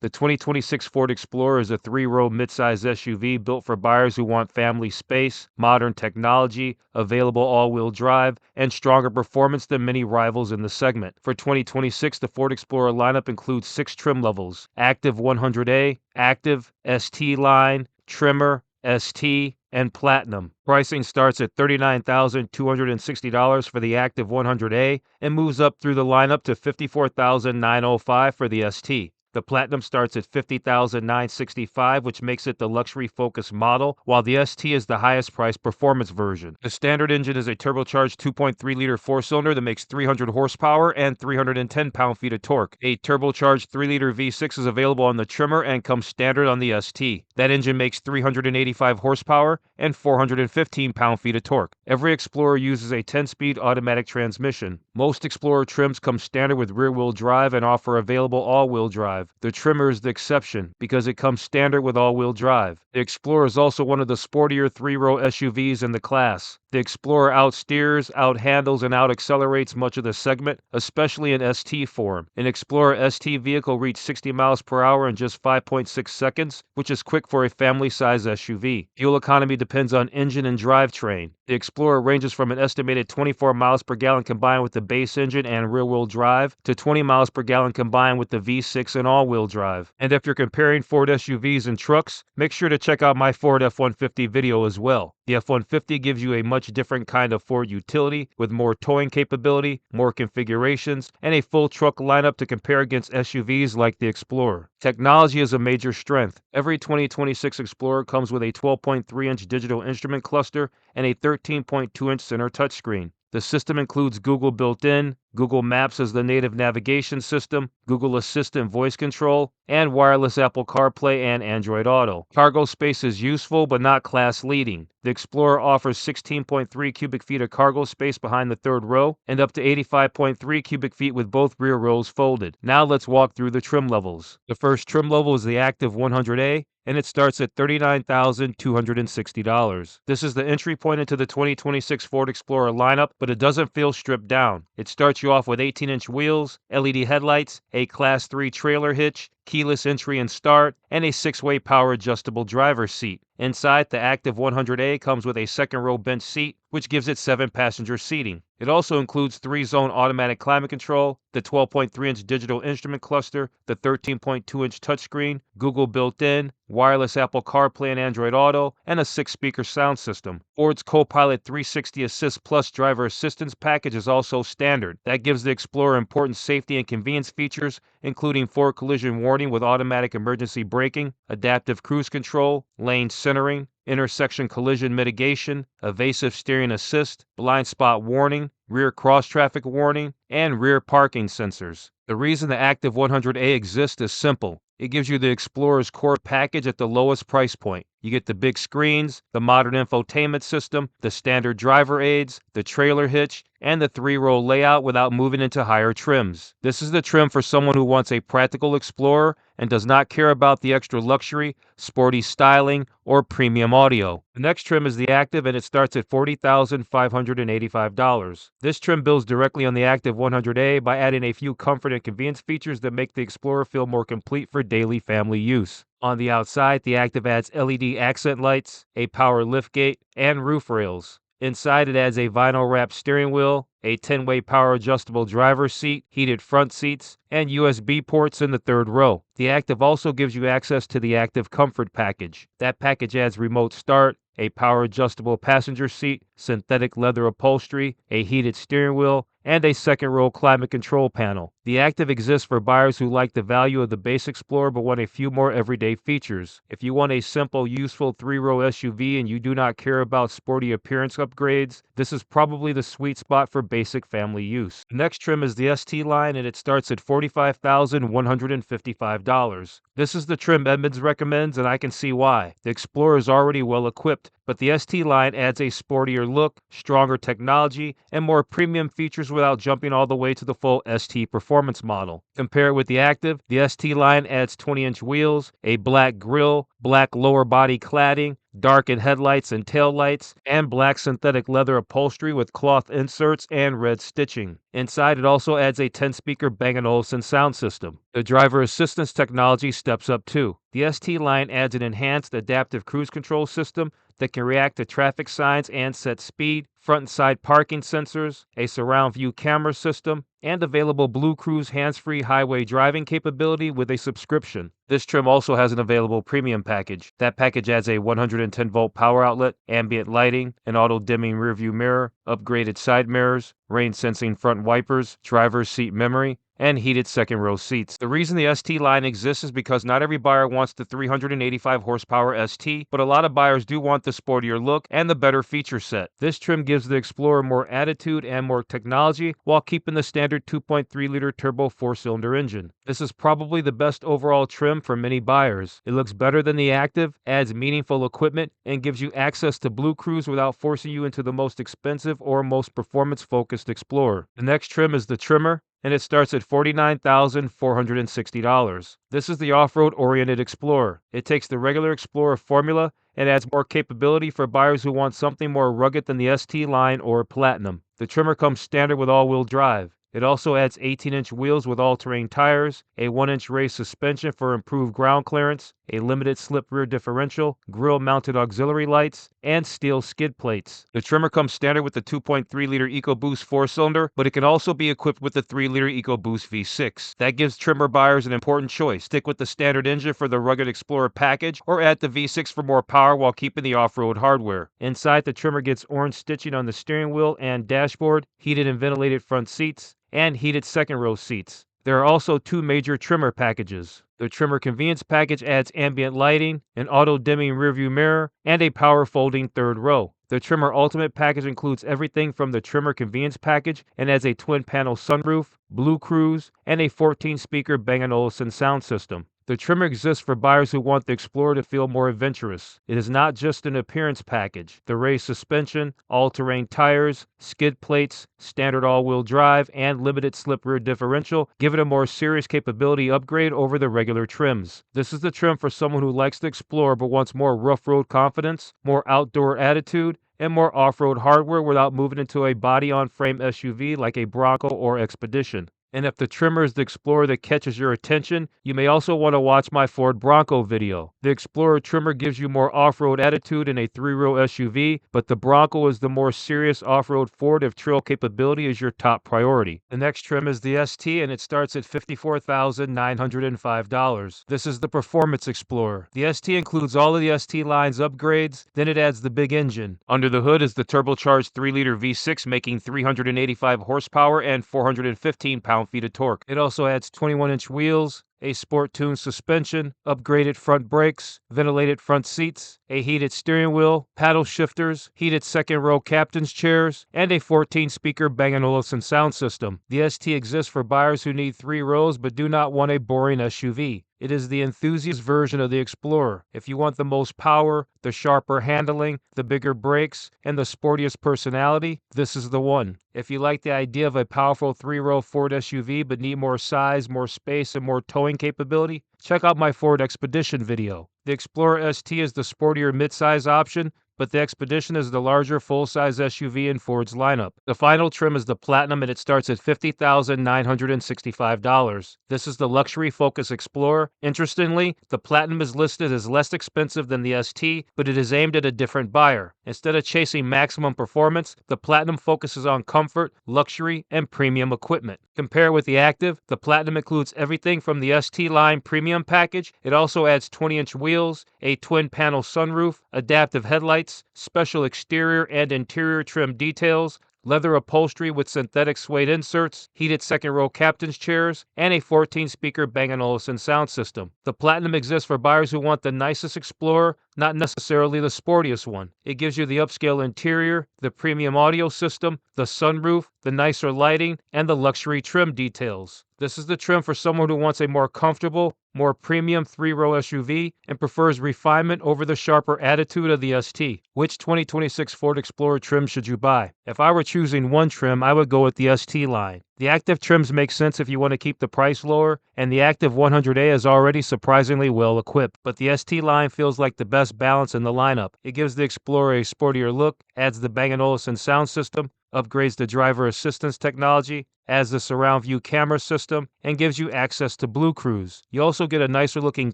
The 2026 Ford Explorer is a three-row midsize SUV built for buyers who want family space, modern technology, available all-wheel drive, and stronger performance than many rivals in the segment. For 2026, the Ford Explorer lineup includes 6 trim levels: Active 100A, Active, ST Line, Tremor, ST, and Platinum. Pricing starts at $39,260 for the Active 100A and moves up through the lineup to $54,905 for the ST. The Platinum starts at $50,965, which makes it the luxury-focused model, while the ST is the highest-priced performance version. The standard engine is a turbocharged 2.3-liter four-cylinder that makes 300 horsepower and 310 pound-feet of torque. A turbocharged 3-liter V6 is available on the Tremor and comes standard on the ST. That engine makes 385 horsepower and 415 pound-feet of torque. Every Explorer uses a 10-speed automatic transmission. Most Explorer trims come standard with rear-wheel drive and offer available all-wheel drive. The Tremor is the exception because it comes standard with all-wheel drive. The Explorer is also one of the sportier three-row SUVs in the class. The Explorer outsteers, outhandles, and out-accelerates much of the segment, especially in ST form. An Explorer ST vehicle reached 60 miles per hour in just 5.6 seconds, which is quick for a family-size SUV. Fuel economy depends on engine and drivetrain. The Explorer ranges from an estimated 24 miles per gallon combined with the base engine and rear-wheel drive to 20 miles per gallon combined with the V6 and all-wheel drive. And if you're comparing Ford SUVs and trucks, make sure to check out my Ford F-150 video as well. The F-150 gives you a much different kind of Ford utility with more towing capability, more configurations, and a full truck lineup to compare against SUVs like the Explorer. Technology is a major strength. Every 2026 Explorer comes with a 12.3-inch digital instrument cluster and a 13.2-inch center touchscreen. The system includes Google built-in, Google Maps as the native navigation system, Google Assistant voice control, and wireless Apple CarPlay and Android Auto. Cargo space is useful but not class-leading. The Explorer offers 16.3 cubic feet of cargo space behind the third row and up to 85.3 cubic feet with both rear rows folded. Now let's walk through the trim levels. The first trim level is the Active 100A, and it starts at $39,260. This is the entry point into the 2026 Ford Explorer lineup, but it doesn't feel stripped down. It starts you off with 18-inch wheels, LED headlights, a Class 3 trailer hitch, keyless entry and start, and a 6-way power-adjustable driver's seat. Inside, the Active 100A comes with a second-row bench seat, which gives it 7-passenger seating. It also includes 3-zone automatic climate control, the 12.3-inch digital instrument cluster, the 13.2-inch touchscreen, Google built-in, wireless Apple CarPlay and Android Auto, and a 6-speaker sound system. Ford's Copilot 360 Assist Plus driver assistance package is also standard. That gives the Explorer important safety and convenience features, including forward collision warning with automatic emergency braking, adaptive cruise control, lane centering, intersection collision mitigation, evasive steering assist, blind spot warning, rear cross-traffic warning, and rear parking sensors. The reason the Active 100A exists is simple. It gives you the Explorer's core package at the lowest price point. You get the big screens, the modern infotainment system, the standard driver aids, the trailer hitch, and the 3-row layout without moving into higher trims. This is the trim for someone who wants a practical Explorer and does not care about the extra luxury, sporty styling, or premium audio. The next trim is the Active, and it starts at $40,585. This trim builds directly on the Active 100A by adding a few comfort and convenience features that make the Explorer feel more complete for daily family use. On the outside, the Active adds LED accent lights, a power liftgate, and roof rails. Inside, it adds a vinyl-wrapped steering wheel, a 10-way power-adjustable driver's seat, heated front seats, and USB ports in the third row. The Active also gives you access to the Active Comfort package. That package adds remote start, a power-adjustable passenger seat, synthetic leather upholstery, a heated steering wheel, and a second-row climate control panel. The Active exists for buyers who like the value of the base Explorer but want a few more everyday features. If you want a simple, useful 3-row SUV and you do not care about sporty appearance upgrades, this is probably the sweet spot for basic family use. The next trim is the ST line, and it starts at $45,155. This is the trim Edmunds recommends, and I can see why. The Explorer is already well equipped, but the ST line adds a sportier look, stronger technology, and more premium features without jumping all the way to the full ST performance model. Compare it with the Active, the ST line adds 20-inch wheels, a black grille, black lower body cladding, darkened headlights and taillights, and black synthetic leather upholstery with cloth inserts and red stitching. Inside, it also adds a 10-speaker Bang & Olufsen sound system. The driver assistance technology steps up too. The ST line adds an enhanced adaptive cruise control system that can react to traffic signs and set speed, front and side parking sensors, a surround view camera system, and available Blue Cruise hands-free highway driving capability with a subscription. This trim also has an available premium package. That package adds a 110-volt power outlet, ambient lighting, an auto-dimming rearview mirror, upgraded side mirrors, rain-sensing front wipers, driver's seat memory, and heated second-row seats. The reason the ST line exists is because not every buyer wants the 385 horsepower ST, but a lot of buyers do want the sportier look and the better feature set. This trim gives the Explorer more attitude and more technology while keeping the standard 2.3-liter turbo 4-cylinder engine. This is probably the best overall trim for many buyers. It looks better than the Active, adds meaningful equipment, and gives you access to Blue Cruise without forcing you into the most expensive or most performance-focused Explorer. The next trim is the Tremor, and it starts at $49,460. This is the off-road oriented Explorer. It takes the regular Explorer formula and adds more capability for buyers who want something more rugged than the ST line or Platinum. The Tremor comes standard with all-wheel drive. It also adds 18-inch wheels with all-terrain tires, a 1-inch raised suspension for improved ground clearance, a limited slip rear differential, grille-mounted auxiliary lights, and steel skid plates. The Tremor comes standard with the 2.3-liter EcoBoost 4-cylinder, but it can also be equipped with the 3-liter EcoBoost V6. That gives Tremor buyers an important choice. Stick with the standard engine for the rugged Explorer package, or add the V6 for more power while keeping the off-road hardware. Inside, the Tremor gets orange stitching on the steering wheel and dashboard, heated and ventilated front seats, and heated second-row seats. There are also two major Tremor packages. The Tremor Convenience Package adds ambient lighting, an auto-dimming rearview mirror, and a power-folding third row. The Tremor Ultimate Package includes everything from the Tremor Convenience Package and adds a twin-panel sunroof, Blue Cruise, and a 14-speaker Bang & Olufsen sound system. The Tremor exists for buyers who want the Explorer to feel more adventurous. It is not just an appearance package. The raised suspension, all-terrain tires, skid plates, standard all-wheel drive, and limited slip rear differential give it a more serious capability upgrade over the regular trims. This is the trim for someone who likes the Explorer but wants more rough-road confidence, more outdoor attitude, and more off-road hardware without moving into a body-on-frame SUV like a Bronco or Expedition. And if the Tremor is the Explorer that catches your attention, you may also want to watch my Ford Bronco video. The Explorer Tremor gives you more off-road attitude in a 3-row SUV, but the Bronco is the more serious off-road Ford if trail capability is your top priority. The next trim is the ST, and it starts at $54,905. This is the Performance Explorer. The ST includes all of the ST line's upgrades, then it adds the big engine. Under the hood is the turbocharged 3-liter V6 making 385 horsepower and 415 pound-feet of torque. It also adds 21-inch wheels, a sport-tuned suspension, upgraded front brakes, ventilated front seats, a heated steering wheel, paddle shifters, heated second-row captain's chairs, and a 14-speaker Bang & Olufsen sound system. The ST exists for buyers who need 3 rows but do not want a boring SUV. It is the enthusiast version of the Explorer. If you want the most power, the sharper handling, the bigger brakes, and the sportiest personality, this is the one. If you like the idea of a powerful 3-row Ford SUV but need more size, more space, and more towing capability, check out my Ford Expedition video. The Explorer ST is the sportier midsize option, but the Expedition is the larger full-size SUV in Ford's lineup. The final trim is the Platinum, and it starts at $50,965. This is the luxury Focus Explorer. Interestingly, the Platinum is listed as less expensive than the ST, but it is aimed at a different buyer. Instead of chasing maximum performance, the Platinum focuses on comfort, luxury, and premium equipment. Compared with the Active, the Platinum includes everything from the ST line premium package. It also adds 20-inch wheels, a twin-panel sunroof, adaptive headlights, special exterior and interior trim details, leather upholstery with synthetic suede inserts, heated second-row captain's chairs, and a 14-speaker Bang & Olufsen sound system. The Platinum exists for buyers who want the nicest Explorer, not necessarily the sportiest one. It gives you the upscale interior, the premium audio system, the sunroof, the nicer lighting, and the luxury trim details. This is the trim for someone who wants a more comfortable, more premium 3-row SUV and prefers refinement over the sharper attitude of the ST. Which 2026 Ford Explorer trim should you buy? If I were choosing one trim, I would go with the ST line. The active trims make sense if you want to keep the price lower, and the active 100A is already surprisingly well equipped. But the ST line feels like the best balance in the lineup. It gives the Explorer a sportier look, adds the Bang & Olufsen sound system, upgrades the driver assistance technology, adds the surround view camera system, and gives you access to Blue Cruise. You also get a nicer looking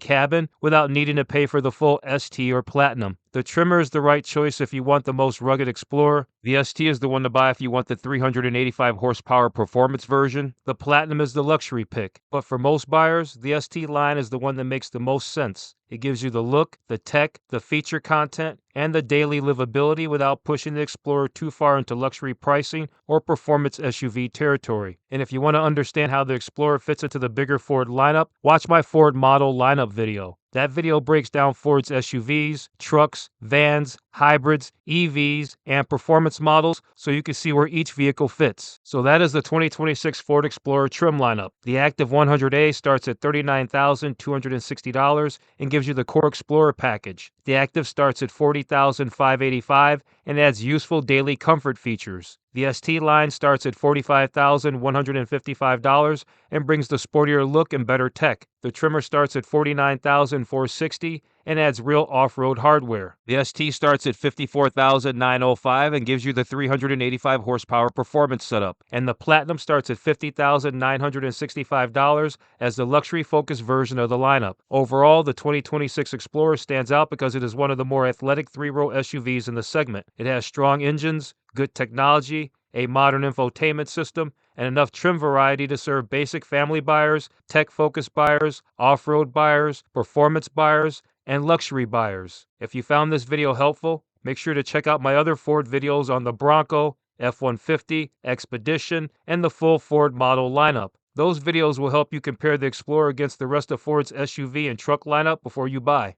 cabin without needing to pay for the full ST or Platinum. The Tremor is the right choice if you want the most rugged Explorer. The ST is the one to buy if you want the 385 horsepower performance version. The Platinum is the luxury pick. But for most buyers, the ST line is the one that makes the most sense. It gives you the look, the tech, the feature content, and the daily livability without pushing the Explorer too far into luxury pricing or performance SUV territory. And if you want to understand how the Explorer fits into the bigger Ford lineup, watch my Ford model lineup video. That video breaks down Ford's SUVs, trucks, vans, hybrids, EVs, and performance models so you can see where each vehicle fits. So that is the 2026 Ford Explorer trim lineup. The Active 100A starts at $39,260 and gives you the Core Explorer package. The Active starts at $40,585 and adds useful daily comfort features. The ST line starts at $45,155 and brings the sportier look and better tech. The Tremor starts at $49,460 and adds real off-road hardware. The ST starts at $54,905 and gives you the 385 horsepower performance setup. And the Platinum starts at $50,965 as the luxury-focused version of the lineup. Overall, the 2026 Explorer stands out because it is one of the more athletic three-row SUVs in the segment. It has strong engines, good technology, a modern infotainment system, and enough trim variety to serve basic family buyers, tech-focused buyers, off-road buyers, performance buyers, and luxury buyers. If you found this video helpful, make sure to check out my other Ford videos on the Bronco, F-150, Expedition, and the full Ford model lineup. Those videos will help you compare the Explorer against the rest of Ford's SUV and truck lineup before you buy.